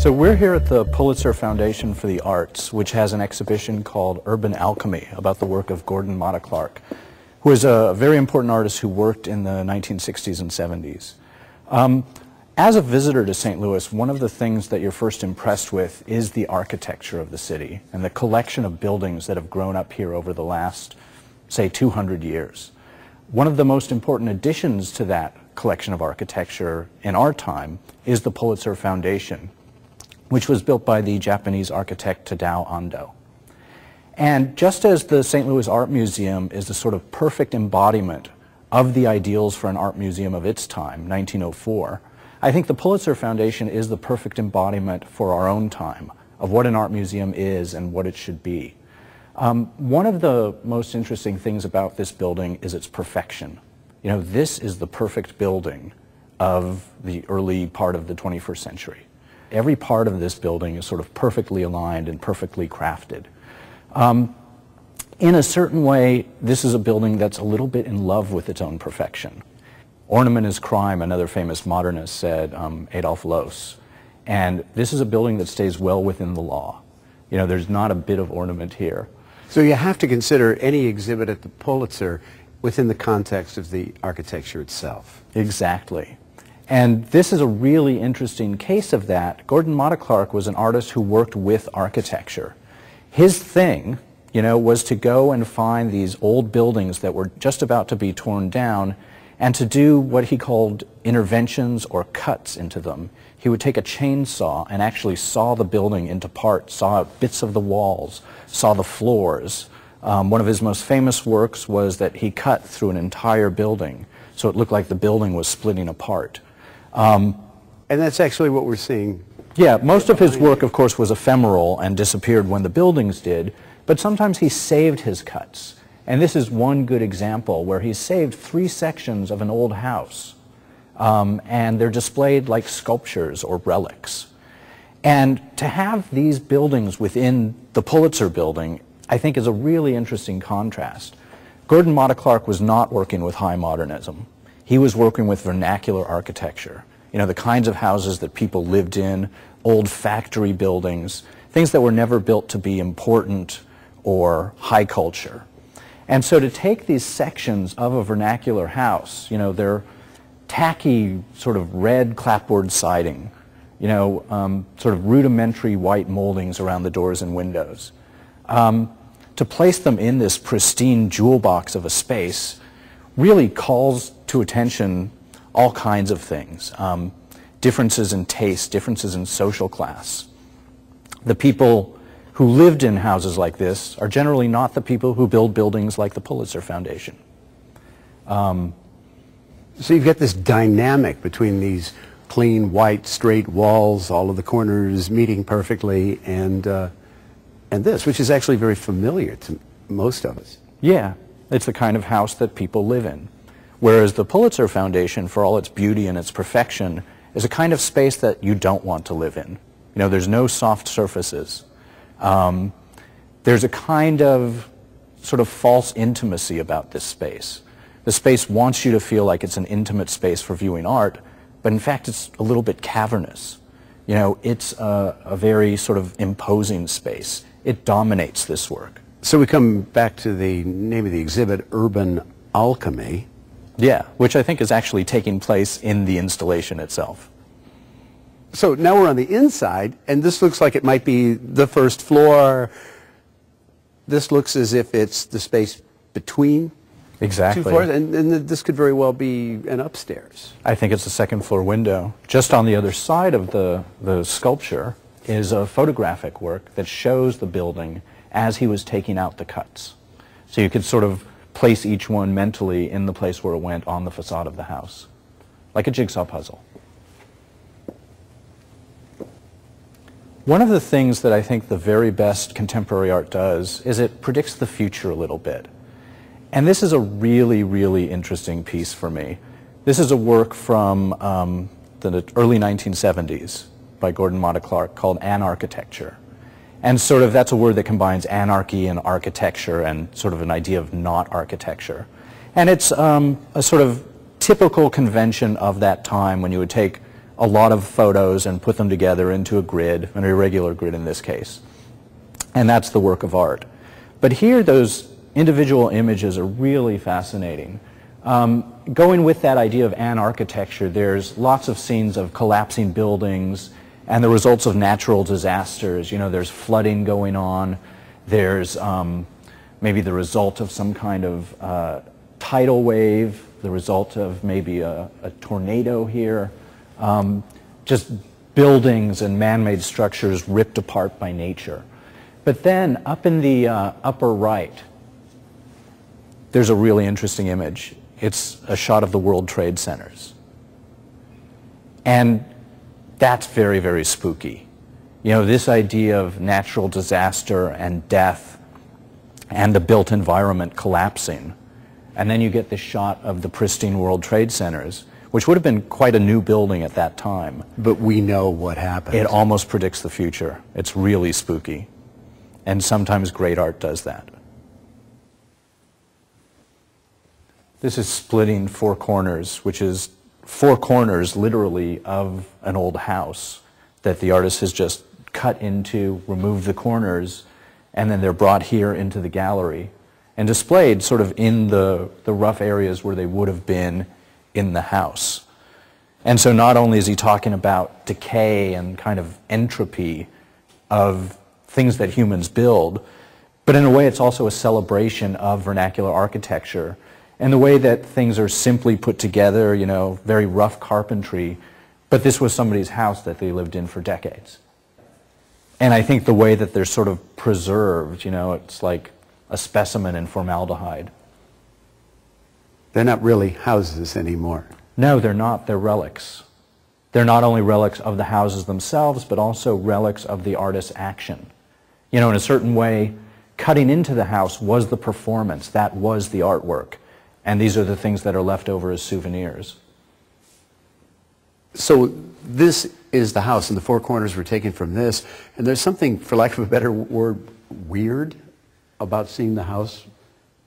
So we're here at the Pulitzer Foundation for the Arts, which has an exhibition called Urban Alchemy about the work of Gordon Matta Clark, who is a very important artist who worked in the 1960s and 70s. As a visitor to St. Louis, one of the things that you're first impressed with is the architecture of the city and the collection of buildings that have grown up here over the last, say, 200 years. One of the most important additions to that collection of architecture in our time is the Pulitzer Foundation, which was built by the Japanese architect Tadao Ando. And just as the St. Louis Art Museum is the sort of perfect embodiment of the ideals for an art museum of its time, 1904, I think the Pulitzer Foundation is the perfect embodiment for our own time of what an art museum is and what it should be. One of the most interesting things about this building is its perfection. You know, this is the perfect building of the early part of the 21st century. Every part of this building is sort of perfectly aligned and perfectly crafted. In a certain way, this is a building that's a little bit in love with its own perfection. Ornament is crime, another famous modernist said, Adolf Loos. And this is a building that stays well within the law. You know, there's not a bit of ornament here. So you have to consider any exhibit at the Pulitzer within the context of the architecture itself. Exactly. And this is a really interesting case of that. Gordon Matta Clark was an artist who worked with architecture. His thing, you know, was to go and find these old buildings that were just about to be torn down and to do what he called interventions or cuts into them. He would take a chainsaw and actually saw the building into parts, saw bits of the walls, saw the floors. One of his most famous works was that he cut through an entire building, so it looked like the building was splitting apart. And that's actually what we're seeing. Yeah, most of his work, of course, was ephemeral and disappeared when the buildings did, but sometimes he saved his cuts. And this is one good example where he saved 3 sections of an old house, and they're displayed like sculptures or relics. And to have these buildings within the Pulitzer building, I think, is a really interesting contrast. Gordon Matta Clark was not working with high modernism. He was working with vernacular architecture, you know, the kinds of houses that people lived in, old factory buildings, things that were never built to be important or high culture. And so to take these sections of a vernacular house, you know, they're tacky sort of red clapboard siding, you know, sort of rudimentary white moldings around the doors and windows. To place them in this pristine jewel box of a space really calls to attention all kinds of things. Differences in taste, differences in social class. The people who lived in houses like this are generally not the people who build buildings like the Pulitzer Foundation. So you've got this dynamic between these clean, white, straight walls, all of the corners meeting perfectly, and this, which is actually very familiar to most of us. Yeah, it's the kind of house that people live in. Whereas the Pulitzer Foundation, for all its beauty and its perfection, is a kind of space that you don't want to live in. You know, there's no soft surfaces. There's a kind of sort of false intimacy about this space. The space wants you to feel like it's an intimate space for viewing art, but in fact it's a little bit cavernous. You know, it's a very sort of imposing space. It dominates this work. So we come back to the name of the exhibit, Urban Alchemy. Yeah, which I think is actually taking place in the installation itself. So now we're on the inside, and this looks like it might be the first floor. This looks as if it's the space between exactly 2 floors, and this could very well be an upstairs. I think it's a second floor window. Just on the other side of the sculpture is a photographic work that shows the building as he was taking out the cuts. So you could sort of place each one mentally in the place where it went on the facade of the house, like a jigsaw puzzle. One of the things that I think the very best contemporary art does is it predicts the future a little bit. And this is a really, really interesting piece for me. This is a work from the early 1970s by Gordon Matta Clark called Anarchitecture. And sort of that's a word that combines anarchy and architecture and sort of an idea of not architecture. And it's a sort of typical convention of that time when you would take a lot of photos and put them together into a grid, an irregular grid in this case. And that's the work of art. But here, those individual images are really fascinating. Going with that idea of an architecture, there's lots of scenes of collapsing buildings and the results of natural disasters. You know, there's flooding going on. There's maybe the result of some kind of tidal wave, the result of maybe a tornado here. Just buildings and man-made structures ripped apart by nature. But then up in the upper right, there's a really interesting image. It's a shot of the World Trade Centers. And that's very, very spooky. You know, this idea of natural disaster and death and the built environment collapsing. And then you get the shot of the pristine World Trade Centers, which would have been quite a new building at that time. But we know what happened. It almost predicts the future. It's really spooky. And sometimes great art does that. This is splitting four corners, which is four corners, literally, of an old house that the artist has just cut into, removed the corners, and then they're brought here into the gallery and displayed sort of in the rough areas where they would have been in the house. And so not only is he talking about decay and kind of entropy of things that humans build, but in a way it's also a celebration of vernacular architecture and the way that things are simply put together, you know, very rough carpentry, but this was somebody's house that they lived in for decades. And I think the way that they're sort of preserved, you know, it's like a specimen in formaldehyde. They're not really houses anymore. No, they're not. They're relics. They're not only relics of the houses themselves, but also relics of the artist's action. You know, in a certain way, cutting into the house was the performance. That was the artwork. And these are the things that are left over as souvenirs. So this is the house, and the four corners were taken from this. And there's something, for lack of a better word, weird about seeing the house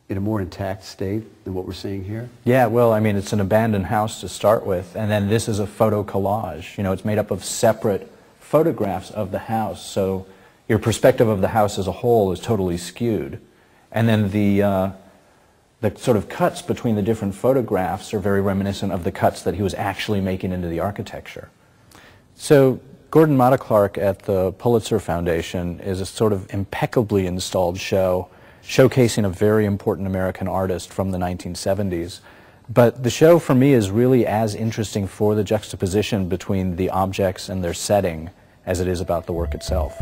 in a more intact state than what we're seeing here? Yeah, well, I mean, it's an abandoned house to start with, and then this is a photo collage. You know, it's made up of separate photographs of the house, so your perspective of the house as a whole is totally skewed. And then the sort of cuts between the different photographs are very reminiscent of the cuts that he was actually making into the architecture. So Gordon Matta Clark at the Pulitzer Foundation is a sort of impeccably installed show showcasing a very important American artist from the 1970s. But the show for me is really as interesting for the juxtaposition between the objects and their setting as it is about the work itself.